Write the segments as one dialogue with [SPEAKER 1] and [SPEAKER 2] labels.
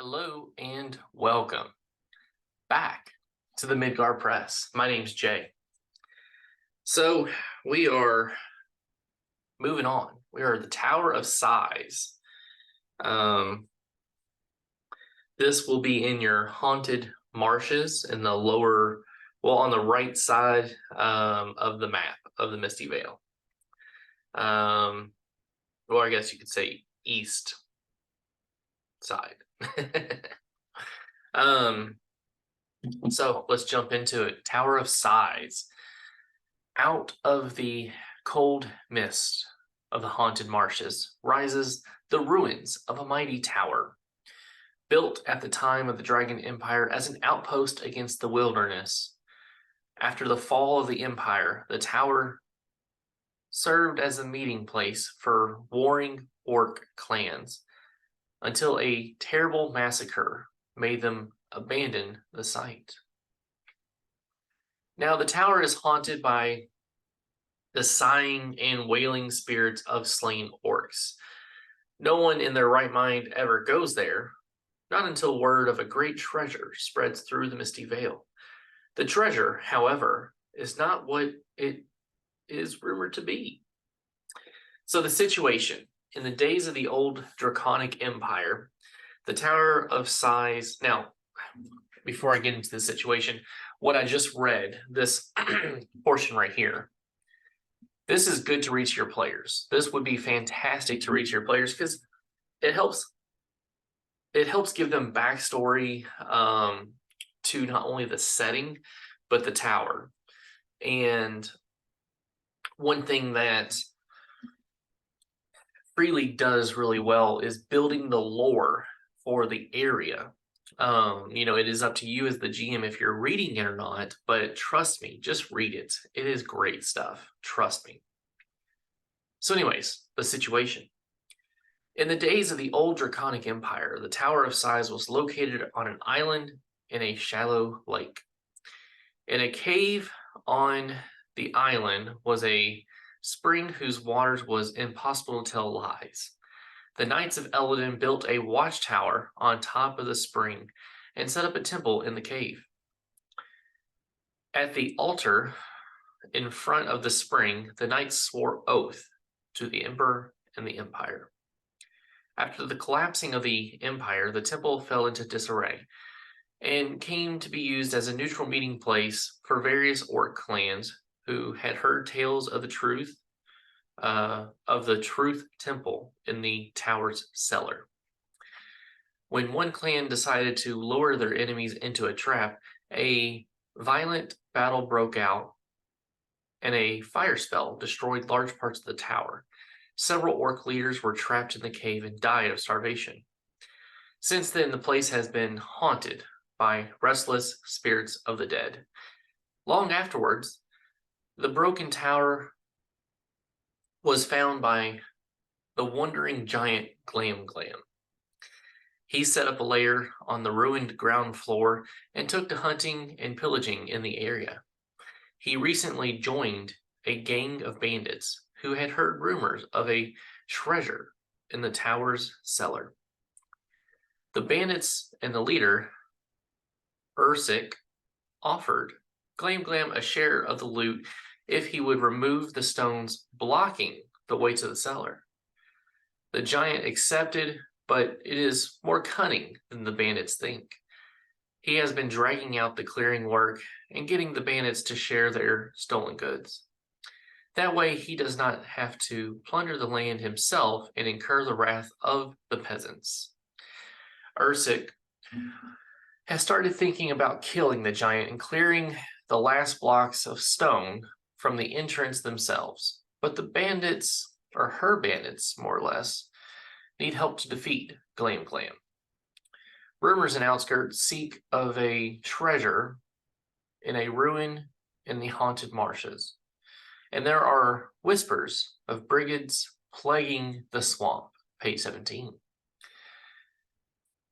[SPEAKER 1] Hello and welcome back to the Midgar Press. My name's Jay. So we are moving on. We are the Tower of Sighs. This will be in your haunted marshes in the lower, well, on the right side of the map of the Misty Vale. Or I guess you could say east side. So let's jump into it. Tower of Sighs. Out of the cold mist of the haunted marshes rises the ruins of a mighty tower. Built at the time of the Dragon Empire as an outpost against the wilderness. After the fall of the Empire, the tower served as a meeting place for warring orc clans until a terrible massacre made them abandon the site. Now, the tower is haunted by the sighing and wailing spirits of slain orcs. No one in their right mind ever goes there, not until word of a great treasure spreads through the Misty Vale. The treasure, however, is not what it is rumored to be. So the situation, in the days of the old Draconic Empire, the Tower of Sighs. Now, before I get into the situation, what I just read, this portion right here, this is good to reach your players. This would be fantastic to reach your players because it helps give them backstory to not only the setting, but the tower. And one thing that Freely does really well is building the lore for the area. It is up to you as the GM if you're reading it or not, but trust me, just read it. It is great stuff. Trust me. So anyways, the situation. In the days of the old Draconic Empire, the Tower of Sighs was located on an island in a shallow lake. In a cave on the island was a spring whose waters was impossible to tell lies. The Knights of Eldon built a watchtower on top of the spring and set up a temple in the cave. At the altar in front of the spring, the knights swore oath to the emperor and the empire. After the collapsing of the empire, the temple fell into disarray and came to be used as a neutral meeting place for various orc clans who had heard tales of the truth temple in the tower's cellar. When one clan decided to lure their enemies into a trap, a violent battle broke out and a fire spell destroyed large parts of the tower. Several orc leaders were trapped in the cave and died of starvation. Since then, the place has been haunted by restless spirits of the dead. Long afterwards, the broken tower was found by the wandering giant Glam Glam. He set up a lair on the ruined ground floor and took to hunting and pillaging in the area. He recently joined a gang of bandits who had heard rumors of a treasure in the tower's cellar. The bandits and the leader, Ursik, offered Glam Glam a share of the loot if he would remove the stones blocking the way to the cellar. The giant accepted, but it is more cunning than the bandits think. He has been dragging out the clearing work and getting the bandits to share their stolen goods. That way, he does not have to plunder the land himself and incur the wrath of the peasants. Ursik has started thinking about killing the giant and clearing the last blocks of stone from the entrance themselves. But the bandits, or her bandits more or less, need help to defeat Glam Glam. Rumors and outskirts seek of a treasure in a ruin in the haunted marshes. And there are whispers of brigands plaguing the swamp, page 17.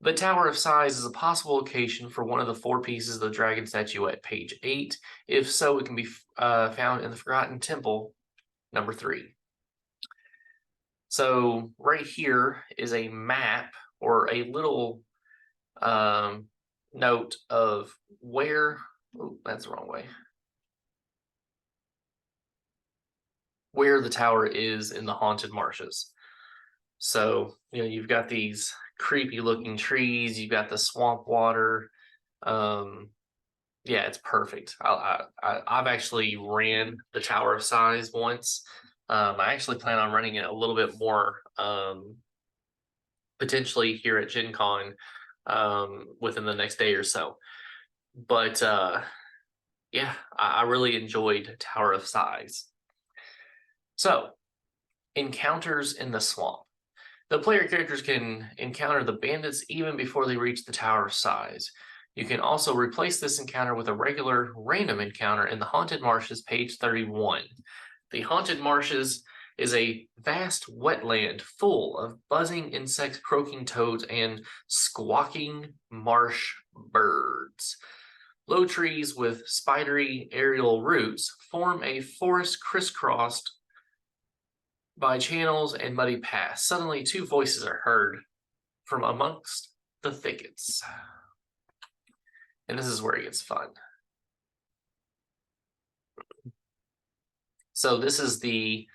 [SPEAKER 1] The Tower of Sighs is a possible location for one of the 4 pieces of the dragon statuette, page 8. If so, it can be found in the Forgotten Temple, number 3. So right here is a map or a little note of where, oh, that's the wrong way, where the tower is in the haunted marshes. So, you've got these creepy looking trees, you've got the swamp water. Yeah, it's perfect. I've actually ran the Tower of Size once. I actually plan on running it a little bit more, potentially here at Gen Con, within the next day or so. But yeah, I really enjoyed Tower of Size. So, encounters in the swamp. The player characters can encounter the bandits even before they reach the Tower of Size. You can also replace this encounter with a regular random encounter in the Haunted Marshes, page 31. The Haunted Marshes is a vast wetland full of buzzing insects, croaking toads, and squawking marsh birds. Low trees with spidery aerial roots form a forest crisscrossed by channels and muddy paths. Suddenly, two voices are heard from amongst the thickets. And this is where it gets fun. So this is the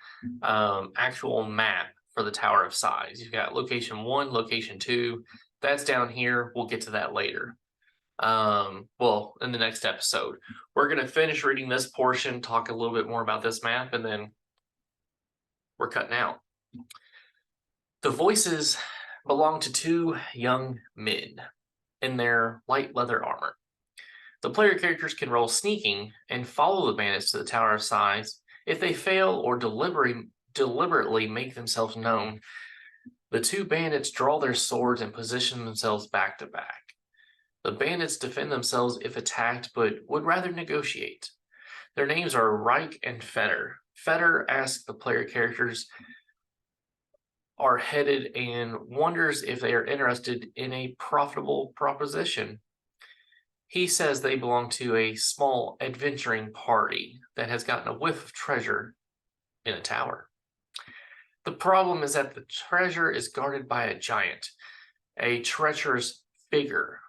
[SPEAKER 1] actual map for the Tower of Size. You've got location 1, location 2. That's down here. We'll get to that later. Well, in the next episode. We're going to finish reading this portion, talk a little bit more about this map, and then we're cutting out. The voices belong to two young men in their light leather armor. The player characters can roll sneaking and follow the bandits to the Tower of Size. If they fail or deliberately make themselves known, the two bandits draw their swords and position themselves back to back. The bandits defend themselves if attacked, but would rather negotiate. Their names are Reich and Fetter. Fetter asks the player characters are headed and wonders if they are interested in a profitable proposition. He says they belong to a small adventuring party that has gotten a whiff of treasure in a tower. The problem is that the treasure is guarded by a giant, a treacherous figure,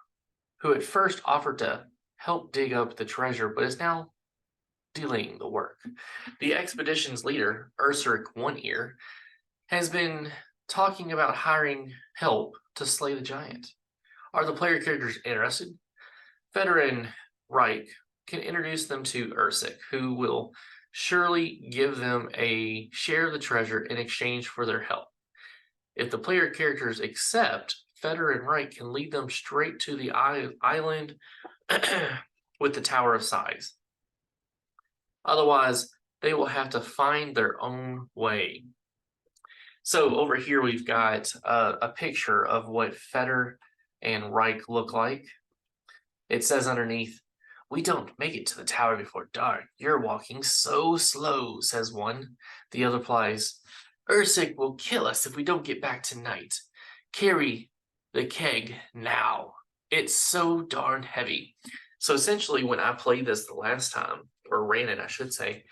[SPEAKER 1] who at first offered to help dig up the treasure, but is now delaying the work. The expedition's leader, Urseric One Ear, has been talking about hiring help to slay the giant. Are the player characters interested? Fetter and Reich can introduce them to Urseric, who will surely give them a share of the treasure in exchange for their help. If the player characters accept, Fetter and Reich can lead them straight to the island with the Tower of Size. Otherwise, they will have to find their own way. So over here, we've got a picture of what Fetter and Reich look like. It says underneath, "We don't make it to the tower before dark. You're walking so slow," says one. The other replies, "Urseric will kill us if we don't get back tonight. Carry the keg now. It's so darn heavy." So essentially, when I played this the last time, or ran it, I should say,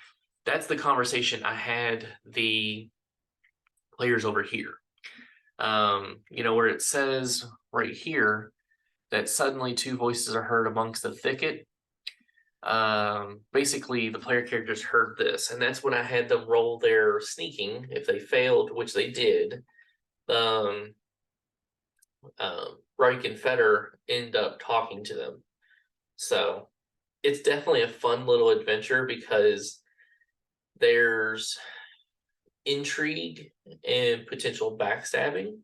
[SPEAKER 1] that's the conversation I had the players over here. Where it says right here that suddenly two voices are heard amongst the thicket. Basically, the player characters heard this, and that's when I had them roll their sneaking. If they failed, which they did, Reich and Fetter end up talking to them. So it's definitely a fun little adventure because there's intrigue and potential backstabbing.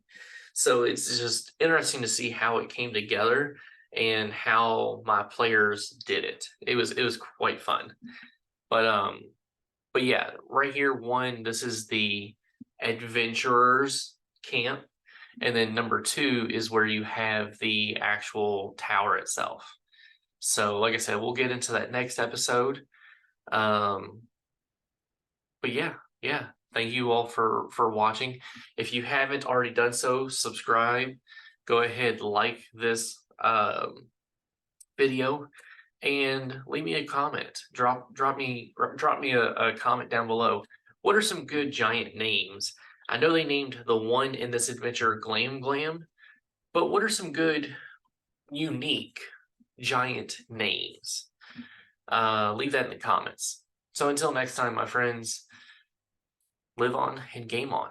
[SPEAKER 1] So it's just interesting to see how it came together and how my players did it. It was quite fun. But yeah, right here, this is the adventurers camp, and then number 2 is where you have the actual tower itself. So like I said, we'll get into that next episode. But yeah. Thank you all for watching. If you haven't already done so, subscribe. Go ahead, like this video, and leave me a comment. Drop me a comment down below. What are some good giant names? I know they named the one in this adventure Glam Glam, but what are some good unique giant names? Leave that in the comments. So until next time, my friends, live on and game on.